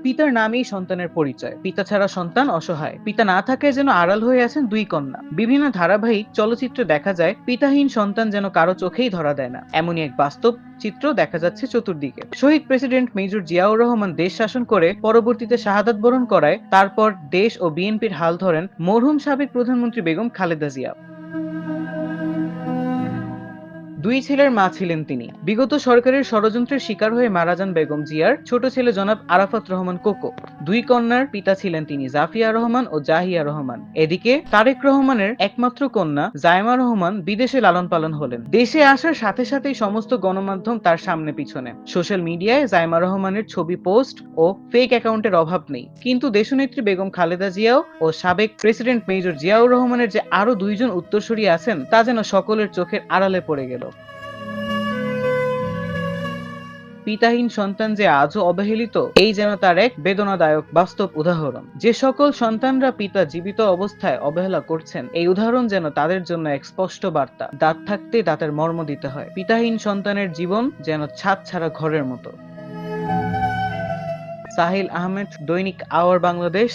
পিতার নামেই সন্তানের পরিচয়। পিতা ছাড়া সন্তান অসহায়। পিতা না থাকায় যেন আড়াল হয়ে আছেন দুই কন্যা। বিভিন্ন ধারাবাহিক চলচ্চিত্রে দেখা যায় পিতাহীন সন্তান যেন কারো চোখেই ধরা দেয় না। এমনই এক বাস্তব চিত্র দেখা যাচ্ছে চতুর্দিকে। শহীদ প্রেসিডেন্ট মেজর জিয়াউর রহমান দেশ শাসন করে পরবর্তীতে শাহাদাত বরণ করায় তারপর দেশ ও বিএনপির হাল ধরেন মরহুম সাবেক প্রধানমন্ত্রী বেগম খালেদা জিয়া। দুই ছেলের মা ছিলেন তিনি। বিগত সরকারের ষড়যন্ত্রের শিকার হয়ে মারা যান বেগম জিয়ার ছোট ছেলে জনাব আরাফাত রহমান কোকো। দুই কন্যার পিতা ছিলেন তিনি জাফিয়া রহমান ও জাহিয়া রহমান। এদিকে তারেক রহমানের একমাত্র কন্যা জায়মা রহমান বিদেশে লালন পালন হলেন। দেশে আসার সাথে সাথেই সমস্ত গণমাধ্যম তার সামনে পিছনে। সোশ্যাল মিডিয়ায় জায়মা রহমানের ছবি পোস্ট ও ফেক অ্যাকাউন্টের অভাব নেই। কিন্তু দেশনেত্রী বেগম খালেদা জিয়াও ও সাবেক প্রেসিডেন্ট মেজর জিয়াউর রহমানের যে আরো দুইজন উত্তরসূরি আছেন তা যেন সকলের চোখের আড়ালে পড়ে গেল। পিতাহীন সন্তান যে আজও অবহেলিত, এই যেন তার এক বেদনাদায়ক বাস্তব উদাহরণ। যে সকল সন্তানরা পিতা জীবিত অবস্থায় অবহেলা করছেন, এই উদাহরণ যেন তাদের জন্য এক স্পষ্ট বার্তা। দাঁত থাকতে দাঁতের মর্ম দিতে হয়। পিতাহীন সন্তানের জীবন যেন ছাদ ছাড়া ঘরের মতো। সাহিল আহমেদ, দৈনিক আওয়ার বাংলাদেশ।